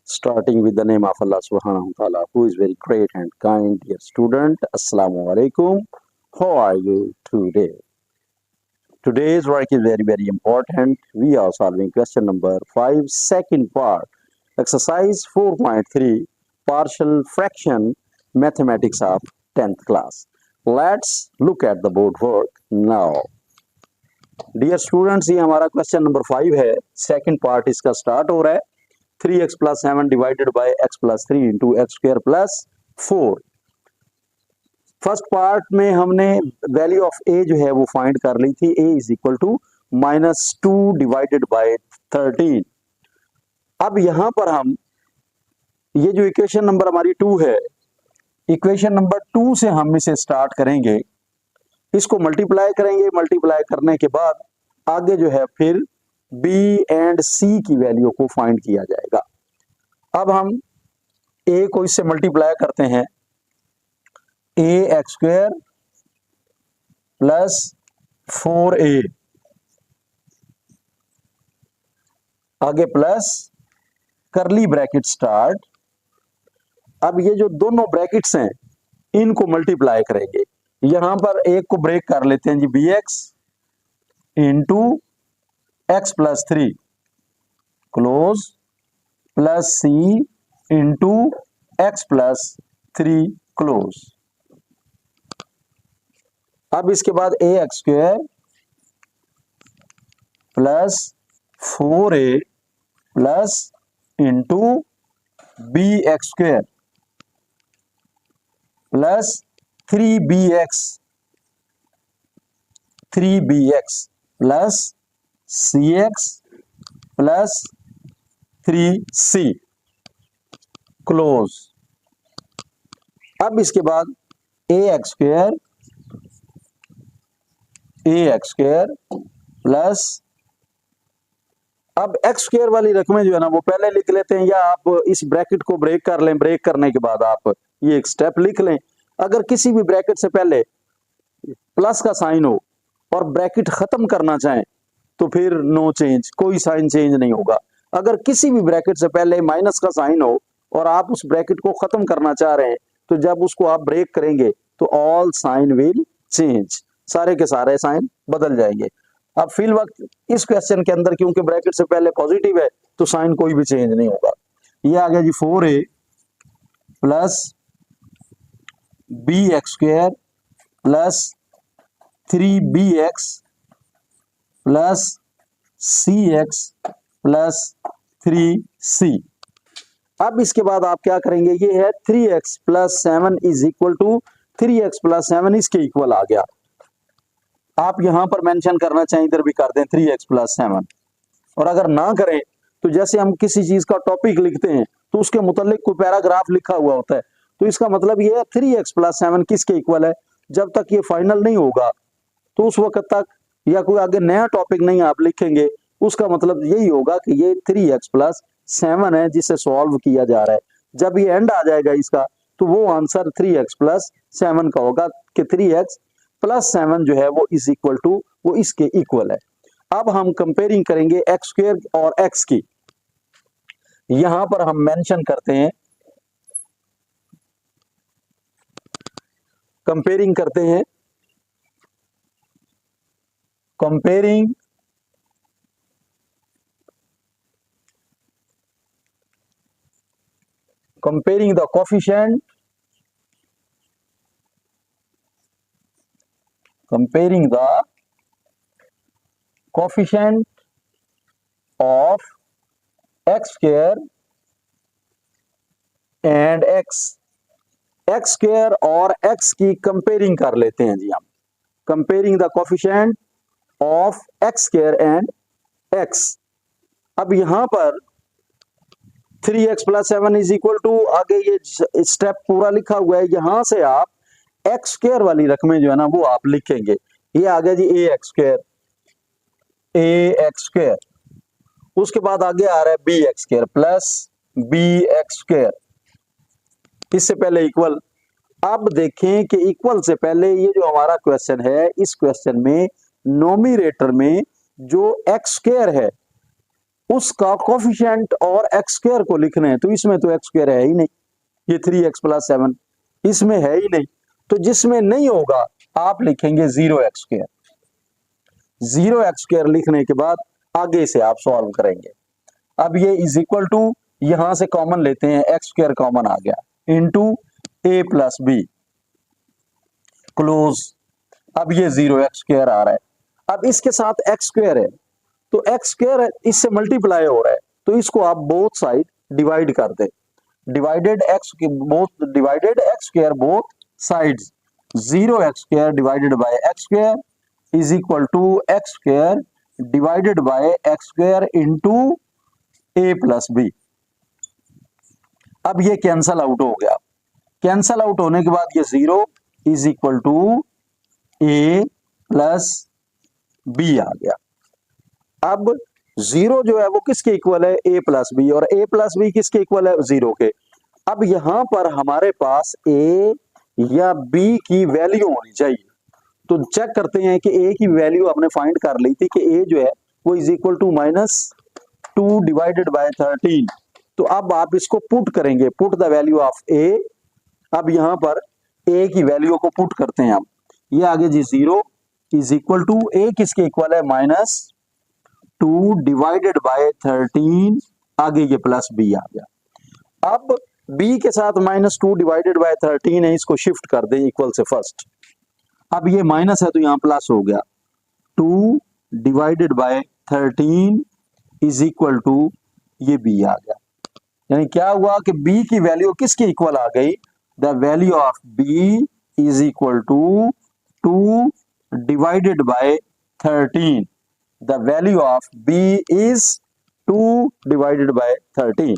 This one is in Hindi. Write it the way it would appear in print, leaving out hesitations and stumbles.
Starting with the name of Allah subhanahu wa ta'ala, who is very great and kind. Dear student, Assalamu alaikum. How are you today? Today's work is very, very important. We are solving question number 5, second part. Exercise 4.3, partial fraction, mathematics of 10th class. Let's look at the board work now. Dear students, ये हमारा क्वेश्चन नंबर 5 है. सेकंड पार्ट इसका स्टार्ट हो रहा है. 3x plus 7 divided by x plus 3 into x square plus 4. First part में हमने वैल्यू ऑफ a जो है वो फाइंड कर ली थी. a is equal to -2 divided by 13. अब यहां पर हम ये जो इक्वेशन नंबर हमारी 2 है, इक्वेशन नंबर 2 से हम इसे स्टार्ट करेंगे. इसको मल्टीप्लाई करेंगे. मल्टीप्लाई करने के बाद आगे जो है फिर b एंड c की वैल्यू को फाइंड किया जाएगा. अब हम a को इससे मल्टीप्लाई करते हैं. ax स्क्वायर प्लस 4a, आगे प्लस करली ब्रैकेट स्टार्ट. अब ये जो दोनों ब्रैकेट्स हैं इनको मल्टीप्लाई करेंगे. यहां पर एक को ब्रेक कर लेते हैं जी, bx into x plus 3 close plus c into x plus 3 close. अब इसके बाद ax square plus 4a plus into bx square plus 3bx plus cx plus 3c close. अब इसके बाद ax स्क्वायर प्लस, अब एक्स स्क्वायर वाली रकमें जो है ना वो पहले लिख लेते हैं, या आप इस ब्रैकेट को ब्रेक कर लें. ब्रेक करने के बाद आप ये एक स्टेप लिख लें. अगर किसी भी ब्रैकेट से पहले प्लस का साइन हो और ब्रैकेट खत्म करना चाहें तो फिर नो चेंज, कोई साइन चेंज नहीं होगा. अगर किसी भी ब्रैकेट से पहले माइनस का साइन हो और आप उस ब्रैकेट को खत्म करना चाह रहे हैं तो जब उसको आप ब्रेक करेंगे तो ऑल साइन विल चेंज, सारे के सारे साइन बदल जाएंगे. अब फिल वक्त इस क्वेश्चन के अंदर क्योंकि ब्रैकेट से पहले पॉजिटिव है तो साइन कोई भी चेंज नहीं होगा. ये आ गया जी 4a plus bx square plus 3bx plus cx plus 3c. अब इसके बाद आप क्या करेंगे, ये है 3x plus 7 is equal to 3x plus 7 इसके इक्वल आ गया. आप यहां पर मेंशन करना चाहें इधर भी कर दें 3x प्लस 7. और अगर ना करें तो जैसे हम किसी चीज का टॉपिक लिखते हैं तो उसके मुतालिक कोई पैराग्राफ लिखा हुआ होता है, तो इसका मतलब ये है 3x प्लस 7 किसके इक्वल है. जब तक ये फाइनल नहीं होगा तो उस वक्त तक, या कोई आगे नया टॉपिक नहीं आप लिखेंगे, उसका मतलब यही होगा कि ये 3x प्लस 7 है जिसे सॉल्व किया जा रहा है. जब ये एंड आ जाएगा इसका तो वो आंसर 3x प्लस 7 का होगा कि 3x प्लस 7 जो है वो इज इक्वल टू, वो इसके इक्वल है. अब हम कंपेयरिंग करेंगे एक्स स्क्वायर और एक्स की. यहां पर हम मेंशन करते हैं, कंपेयरिंग करते हैं, comparing the coefficient, comparing the coefficient of x square and x square और x की कंपेयरिंग कर लेते हैं जी हम. Comparing the coefficient of x square and x. अब यहां पर 3x plus 7 is equal to, आगे ये स्टेप पूरा लिखा हुआ है, यहां से आप एक्स स्क्वायर वाली रकमें जो है ना वो आप लिखेंगे. ये आ गया जी ax स्क्वायर, उसके बाद आगे आ रहा है bx square plus bx square, इससे पहले इक्वल. अब देखें कि इक्वल से पहले ये जो हमारा क्वेश्चन है, इस क्वेश्चन में नोमिनेटर में जो एक्स स्क्वायर है उसका कोफिशिएंट और एक्स स्क्वायर को लिखना है, तो इसमें तो एक्स स्क्वायर है ही नहीं, ये 3x+7 इसमें है ही नहीं, तो जिसमें नहीं होगा आप लिखेंगे 0x²। 0x² लिखने के बाद आगे से आप सॉल्व करेंगे। अब ये इज इक्वल टू, यहां से कॉमन लेते हैं, x² कॉमन आ गया, इंटू a+b क्लोज। अब ये 0x² आ रहा है, अब इसके साथ x² है, तो x² इससे मल्टीप्लाई हो रहा है, तो इसको आप बोथ साइड डिवाइड कर दे, divided x² both sides, 0x² divided by x² is equal to x² divided by x² into a+b। अब ये कैंसल आउट हो गया, कैंसल आउट होने के बाद ये 0 इज इक्वल टू a+b आ गया। अब 0 जो है वो किसके इक्वल है, a+b, और a+b किसके इक्वल है, 0 के। अब यहां पर हमारे पास a या b की वैल्यू होनी चाहिए, तो चेक करते हैं कि a की वैल्यू आपने फाइंड कर ली थी कि a जो है वो is equal to -2 divided by 13। तो अब आप इसको पुट करेंगे, put the value of a। अब यहां पर a की वैल्यू को पुट करते हैं हम, ये आगे जी 0 इज इक्वल टू a किसके इक्वल है, -2 डिवाइडेड बाय 13, आगे ये +b आ गया। अब b के साथ -2 डिवाइडेड बाय 13 है, इसको शिफ्ट कर दें इक्वल से फर्स्ट। अब ये माइनस है तो यहां प्लस हो गया, 2 divided by 13 is equal to, ये b आ गया। यानी क्या हुआ कि b की वैल्यू किसके इक्वल आ गई, the value of b is equal to 2 divided by 13। The value of b is 2 divided by 13।